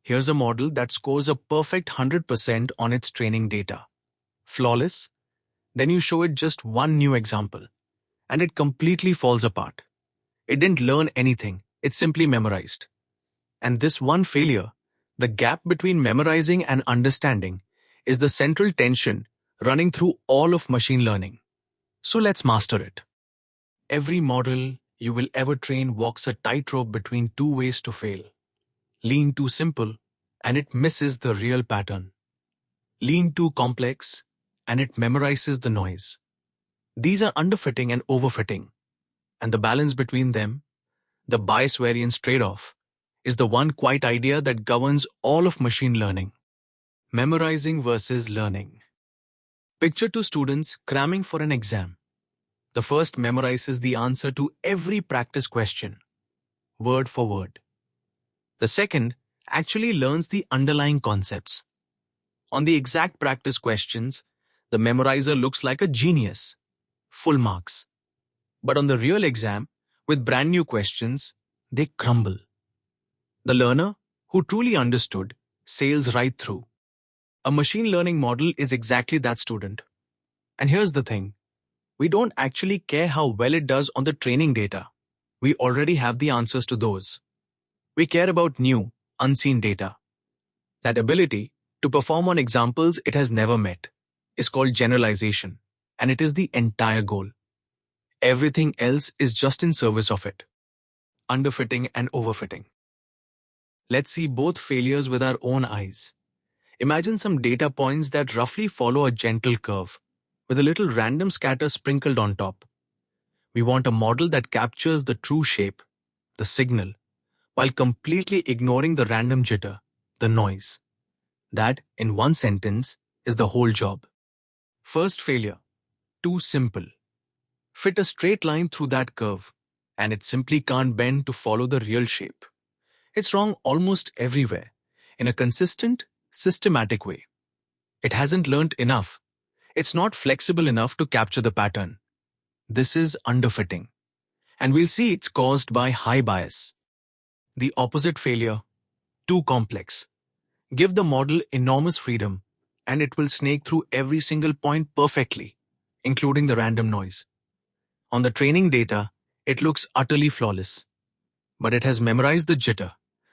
Here's a model that scores a perfect 100% on its training data. Flawless? Then you show it just one new example, and it completely falls apart. It didn't learn anything, it simply memorized. And this one failure, the gap between memorizing and understanding, is the central tension running through all of machine learning. So let's master it. Every model you will ever train walks a tightrope between two ways to fail. Lean too simple, and it misses the real pattern. Lean too complex, and it memorizes the noise. These are underfitting and overfitting, and the balance between them, the bias-variance trade-off, is the one quiet idea that governs all of machine learning. Memorizing versus learning. Picture two students cramming for an exam. The first memorizes the answer to every practice question, word for word. The second actually learns the underlying concepts. On the exact practice questions, the memorizer looks like a genius, full marks. But on the real exam, with brand new questions, they crumble. The learner, who truly understood, sails right through. A machine learning model is exactly that student. And here's the thing. We don't actually care how well it does on the training data. We already have the answers to those. We care about new, unseen data. That ability to perform on examples it has never met is called generalization, and it is the entire goal. Everything else is just in service of it. Underfitting and overfitting. Let's see both failures with our own eyes. Imagine some data points that roughly follow a gentle curve, with a little random scatter sprinkled on top. We want a model that captures the true shape, the signal, while completely ignoring the random jitter, the noise. That, in one sentence, is the whole job. First failure. Too simple. Fit a straight line through that curve, and it simply can't bend to follow the real shape. It's wrong almost everywhere, in a consistent, systematic way. It hasn't learned enough. It's not flexible enough to capture the pattern. This is underfitting. And we'll see it's caused by high bias. The opposite failure. Too complex. Give the model enormous freedom, and it will snake through every single point perfectly, including the random noise. On the training data, it looks utterly flawless. But it has memorized the jitter,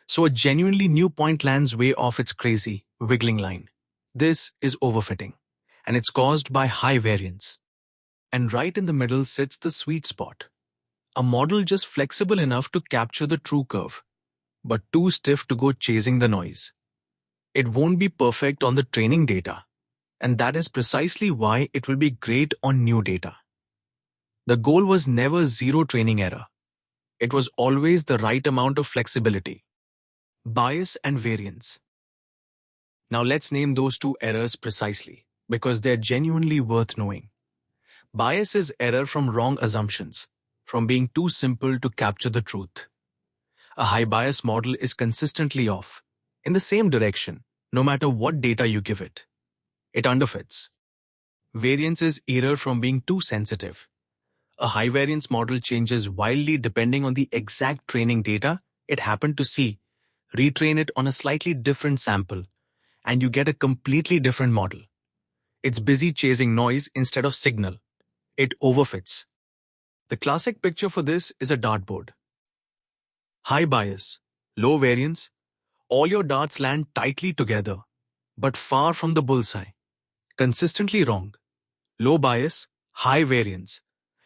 so a genuinely new point lands way off its crazy, wiggling line. This is overfitting, and it's caused by high variance. And right in the middle sits the sweet spot. A model just flexible enough to capture the true curve, but too stiff to go chasing the noise. It won't be perfect on the training data, and that is precisely why it will be great on new data. The goal was never zero training error. It was always the right amount of flexibility. Bias and variance. Now let's name those two errors precisely, because they're genuinely worth knowing. Bias is error from wrong assumptions, from being too simple to capture the truth. A high bias model is consistently off, in the same direction, no matter what data you give it. It underfits. Variance is error from being too sensitive. A high variance model changes wildly depending on the exact training data it happened to see. Retrain it on a slightly different sample, and you get a completely different model. It's busy chasing noise instead of signal. It overfits. The classic picture for this is a dartboard. High bias, low variance, all your darts land tightly together, but far from the bullseye. Consistently wrong. Low bias, high variance.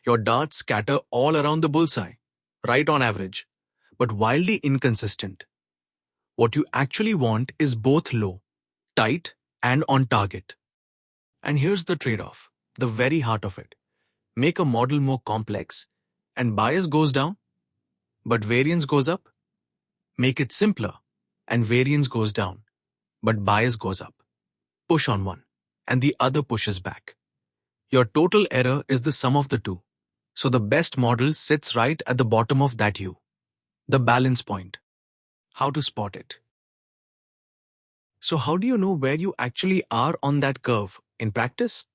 Your darts scatter all around the bullseye, right on average, but wildly inconsistent. What you actually want is both low, tight, and on target. And here's the trade-off, the very heart of it. Make a model more complex, and bias goes down, but variance goes up. Make it simpler, and variance goes down, but bias goes up. Push on one, and the other pushes back. Your total error is the sum of the two. So the best model sits right at the bottom of that U. The balance point. How to spot it. So how do you know where you actually are on that curve in practice?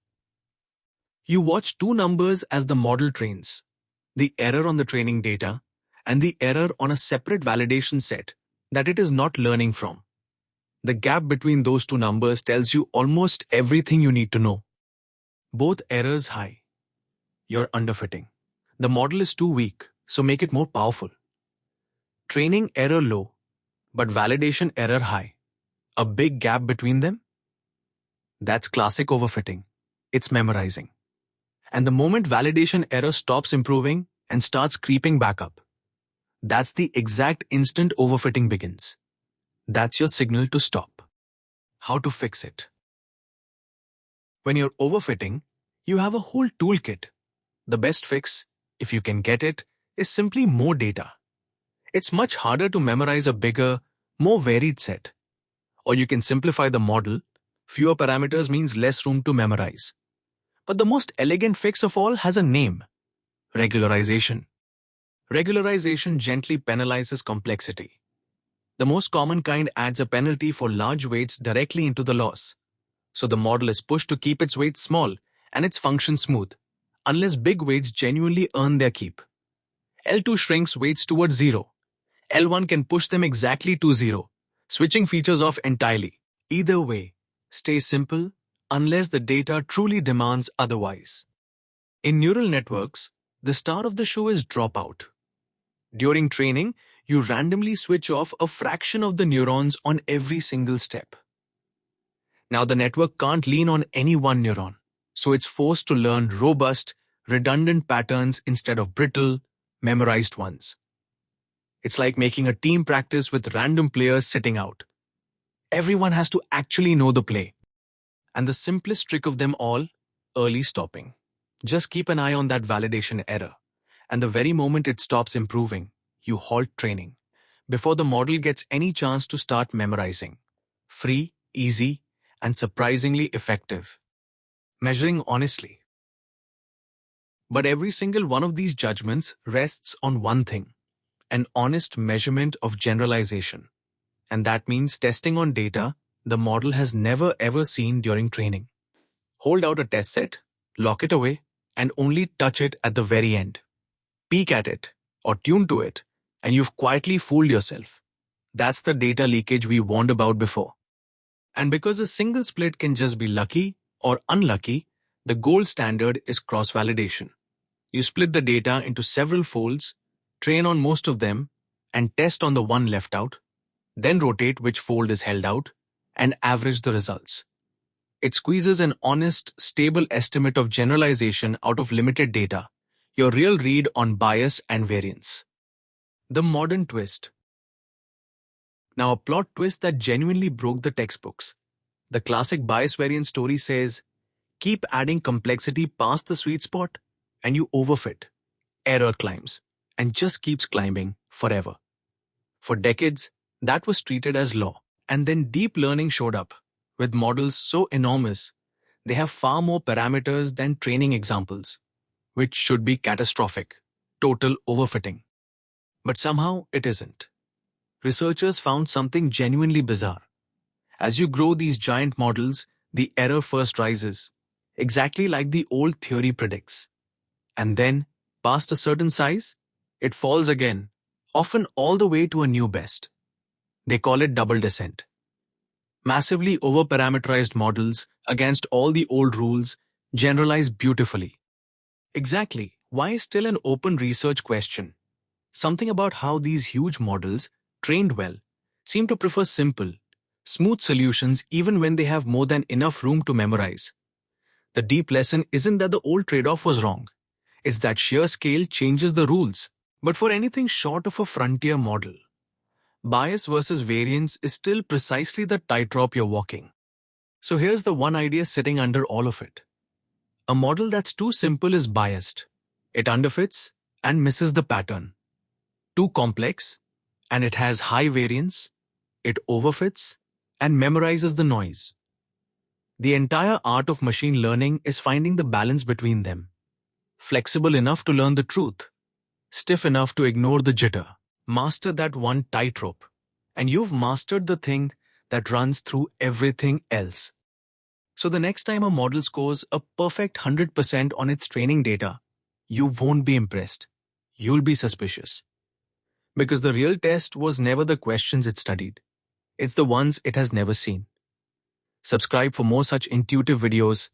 You watch two numbers as the model trains, the error on the training data and the error on a separate validation set that it is not learning from. The gap between those two numbers tells you almost everything you need to know. Both errors high. You're underfitting. The model is too weak, so make it more powerful. Training error low, but validation error high. A big gap between them? That's classic overfitting. It's memorizing. And the moment validation error stops improving and starts creeping back up, that's the exact instant overfitting begins. That's your signal to stop. How to fix it? When you're overfitting, you have a whole toolkit. The best fix, if you can get it, is simply more data. It's much harder to memorize a bigger, more varied set. Or you can simplify the model. Fewer parameters means less room to memorize. But the most elegant fix of all has a name: regularization. Regularization gently penalizes complexity. The most common kind adds a penalty for large weights directly into the loss. So the model is pushed to keep its weight small and its function smooth, unless big weights genuinely earn their keep. L2 shrinks weights towards 0. L1 can push them exactly to 0, switching features off entirely. Either way, stay simple unless the data truly demands otherwise. In neural networks, the star of the show is dropout. During training, you randomly switch off a fraction of the neurons on every single step. Now the network can't lean on any one neuron, so it's forced to learn robust, redundant patterns instead of brittle, memorized ones. It's like making a team practice with random players sitting out. Everyone has to actually know the play. And the simplest trick of them all, early stopping. Just keep an eye on that validation error. And the very moment it stops improving, you halt training, before the model gets any chance to start memorizing. Free, easy, and surprisingly effective. Measuring honestly. But every single one of these judgments rests on one thing: an honest measurement of generalization. And that means testing on data the model has never ever seen during training. Hold out a test set, lock it away, and only touch it at the very end. Peek at it, or tune to it, and you've quietly fooled yourself. That's the data leakage we warned about before. And because a single split can just be lucky or unlucky, the gold standard is cross-validation. You split the data into several folds, train on most of them, and test on the one left out, then rotate which fold is held out, and average the results. It squeezes an honest, stable estimate of generalization out of limited data, your real read on bias and variance. The modern twist. Now a plot twist that genuinely broke the textbooks. The classic bias-variance story says, keep adding complexity past the sweet spot, and you overfit. Error climbs, and just keeps climbing forever. For decades, that was treated as law. And then deep learning showed up, with models so enormous, they have far more parameters than training examples, which should be catastrophic, total overfitting. But somehow it isn't. Researchers found something genuinely bizarre. As you grow these giant models, the error first rises, exactly like the old theory predicts. And then, past a certain size, it falls again, often all the way to a new best. They call it double descent. Massively over-parameterized models against all the old rules generalize beautifully. Exactly, why is still an open research question? Something about how these huge models, trained well, seem to prefer simple, smooth solutions even when they have more than enough room to memorize. The deep lesson isn't that the old trade-off was wrong. It's that sheer scale changes the rules. But for anything short of a frontier model, bias versus variance is still precisely the tightrope you're walking. So here's the one idea sitting under all of it. A model that's too simple is biased. It underfits and misses the pattern. Too complex, and it has high variance. It overfits and memorizes the noise. The entire art of machine learning is finding the balance between them. Flexible enough to learn the truth, stiff enough to ignore the jitter. Master that one tightrope, and you've mastered the thing that runs through everything else. So the next time a model scores a perfect 100% on its training data, you won't be impressed. You'll be suspicious. Because the real test was never the questions it studied. It's the ones it has never seen. Subscribe for more such intuitive videos.